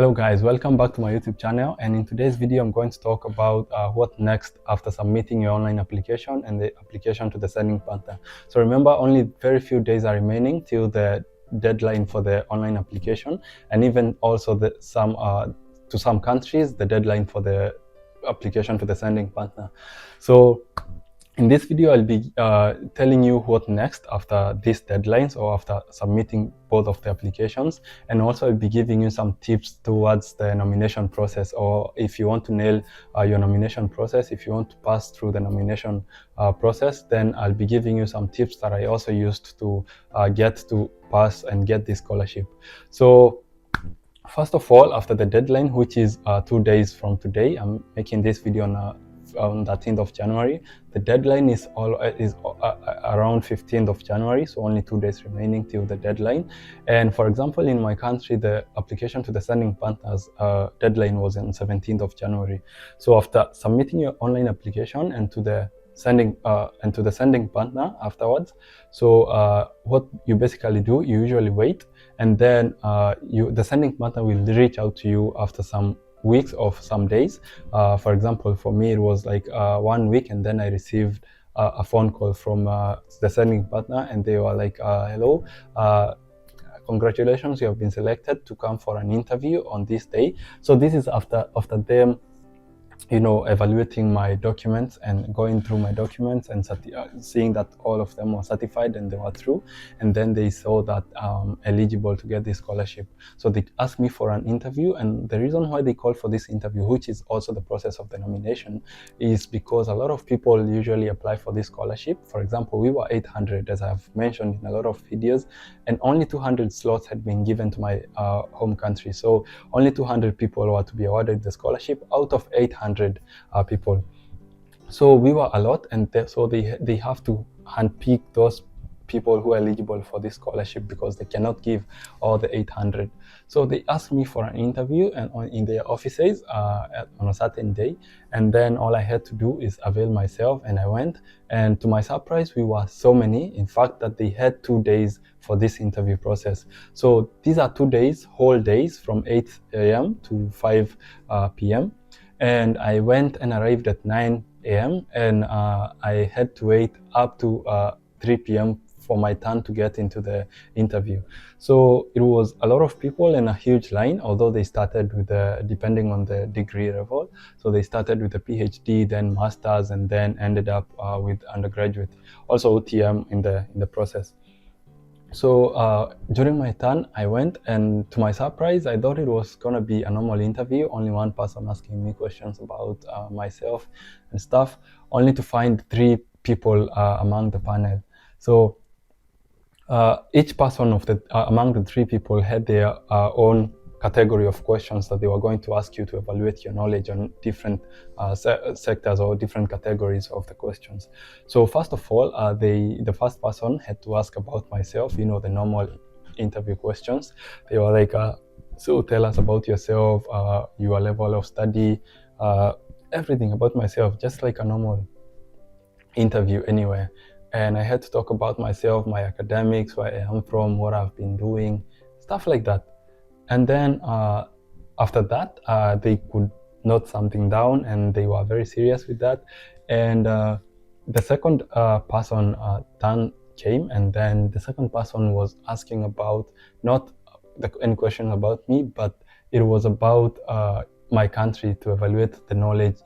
Hello guys, welcome back to my YouTube channel, and in today's video I'm going to talk about what next after submitting your online application and the application to the sending partner. So remember, only very few days are remaining till the deadline for the online application, and even also to some countries the deadline for the application to the sending partner. So in this video, I'll be telling you what next after these deadlines or after submitting both of the applications, and also I'll be giving you some tips towards the nomination process, or if you want to nail your nomination process, if you want to pass through the nomination process, then I'll be giving you some tips that I also used to get to pass and get this scholarship. So first of all, after the deadline, which is 2 days from today, I'm making this video on 13th of January. The deadline is around 15th of January, so only 2 days remaining till the deadline. And for example, in my country, the application to the sending partners deadline was on 17th of January. So after submitting your online application and to the sending partner afterwards, so what you basically do, you usually wait, and then the sending partner will reach out to you after some weeks or some days. For example, for me it was like 1 week, and then I received a phone call from the sending partner, and they were like, hello, congratulations, you have been selected to come for an interview on this day. So this is after them evaluating my documents and going through my documents and seeing that all of them were certified and they were true, and then they saw that I'm eligible to get this scholarship. So they asked me for an interview, and the reason why they called for this interview, which is also the process of the nomination, is because a lot of people usually apply for this scholarship. For example, we were 800, as I've mentioned in a lot of videos, and only 200 slots had been given to my home country. So only 200 people were to be awarded the scholarship out of 800 people. So we were a lot, and so they have to handpick those people who are eligible for this scholarship, because they cannot give all the 800. So they asked me for an interview and in their offices on a certain day, and then all I had to do is avail myself, and I went. And to my surprise, we were so many, in fact, that they had 2 days for this interview process. So these are 2 days, whole days, from 8 a.m. to 5 p.m. And I went and arrived at 9 a.m. and I had to wait up to 3 p.m. for my turn to get into the interview. So it was a lot of people and a huge line, although they started with depending on the degree level. So they started with a PhD, then masters, and then ended up with undergraduate, also OTM in the process. So during my turn, I went, and to my surprise, I thought it was going to be a normal interview, only one person asking me questions about myself and stuff, only to find 3 people among the panel. So each person among the 3 people had their own category of questions that they were going to ask you to evaluate your knowledge on different sectors or different categories of the questions. So first of all, the first person had to ask about myself, the normal interview questions. They were like, so tell us about yourself, your level of study, everything about myself, just like a normal interview anywhere. And I had to talk about myself, my academics, where I am from, what I've been doing, stuff like that. And then after that, they could note something down, and they were very serious with that. And the second person turn came, and then the second person was asking about not any question about me, but it was about my country, to evaluate the knowledge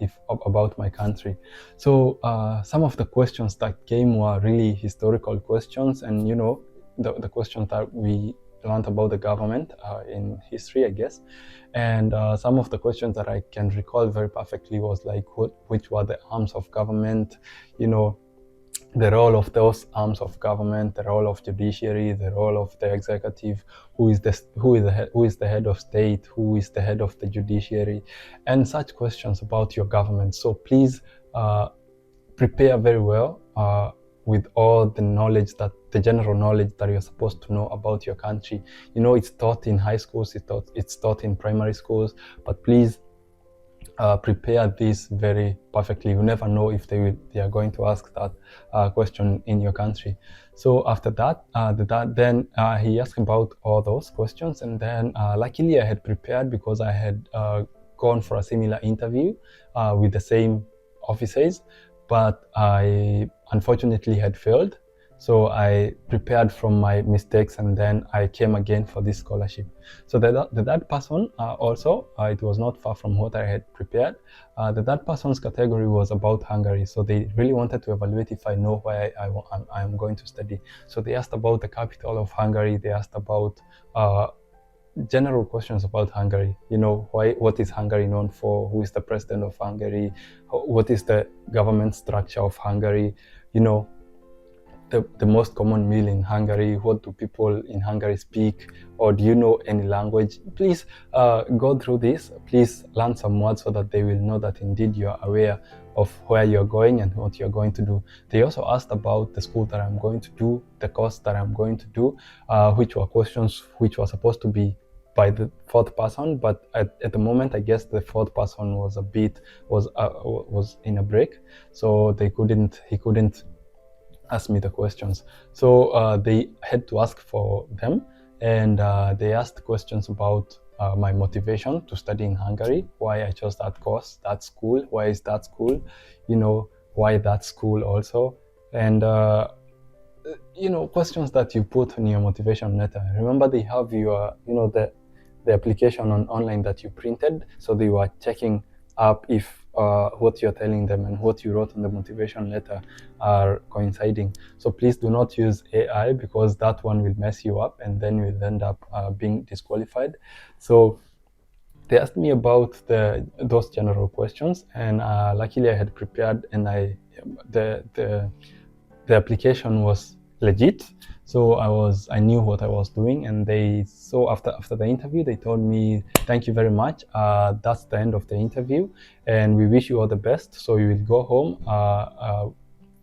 about my country. So some of the questions that came were really historical questions, and the questions that we learned about the government in history, I guess. And some of the questions that I can recall very perfectly was like, which were the arms of government, the role of those arms of government, the role of judiciary, the role of the executive, who is the head of state, who is the head of the judiciary, and such questions about your government. So please prepare very well with all the knowledge, the general knowledge that you're supposed to know about your country. It's taught in high schools, it's taught in primary schools, but please prepare this very perfectly. You never know if they are going to ask that question in your country. So after that, then he asked about all those questions, and then luckily I had prepared because I had gone for a similar interview with the same officers, but I unfortunately had failed. So I prepared from my mistakes, and then I came again for this scholarship. So the third person also, it was not far from what I had prepared. The third person's category was about Hungary. So they really wanted to evaluate if I know where I'm going to study. So they asked about the capital of Hungary. They asked about general questions about Hungary. You know, what is Hungary known for? Who is the president of Hungary? What is the government structure of Hungary? You know, the most common meal in Hungary? What do people in Hungary speak? Or do you know any language? Please go through this. Please learn some words so that they will know that indeed you are aware of where you're going and what you're going to do. They also asked about the school that I'm going to do, the course that I'm going to do, which were questions which were supposed to be by the fourth person, but at the moment I guess the fourth person was in a break, so he couldn't ask me the questions. So they had to ask for them, and they asked questions about my motivation to study in Hungary, why I chose that course, that school, why is that school, you know, why that school also, and you know, questions that you put in your motivation letter. Remember, they have your, you know, the application online that you printed, so they were checking up if what you're telling them and what you wrote on the motivation letter are coinciding. So please do not use AI, because that one will mess you up and then you'll end up being disqualified. So they asked me about those general questions, and luckily I had prepared, and the application was legit. So I knew what I was doing, and after the interview they told me, thank you very much, that's the end of the interview, and we wish you all the best. So you will go home,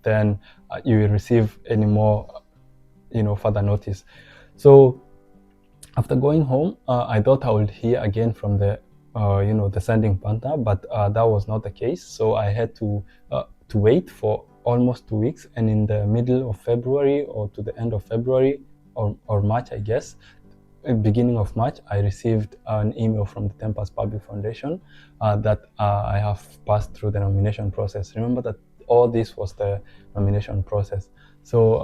then you will receive any more, you know, further notice. So after going home, I thought I would hear again from the you know, the sending partner, but that was not the case. So I had to wait for almost 2 weeks, and in the middle of February, or to the end of February, or March, I guess, beginning of March, I received an email from the Tempest Public Foundation that I have passed through the nomination process. Remember that all this was the nomination process. So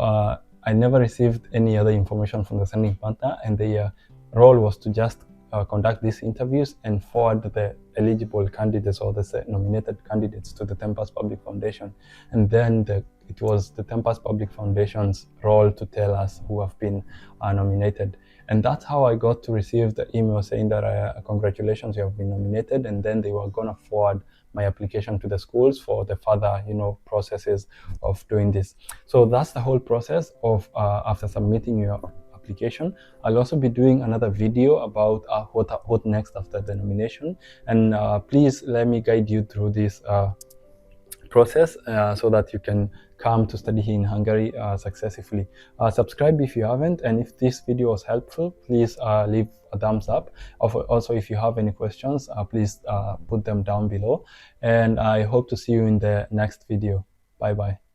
I never received any other information from the sending partner, and their role was to just conduct these interviews and forward the eligible candidates or the nominated candidates to the Tempest Public Foundation. And then it was the Tempest Public Foundation's role to tell us who have been nominated. And that's how I got to receive the email saying that congratulations, you have been nominated. And then they were gonna forward my application to the schools for the further, you know, processes of doing this. So that's the whole process of after submitting your application. I'll also be doing another video about what next after the nomination, and please let me guide you through this process so that you can come to study here in Hungary successfully. Subscribe if you haven't, and if this video was helpful, please leave a thumbs up. Also, if you have any questions, please put them down below, and I hope to see you in the next video. Bye bye.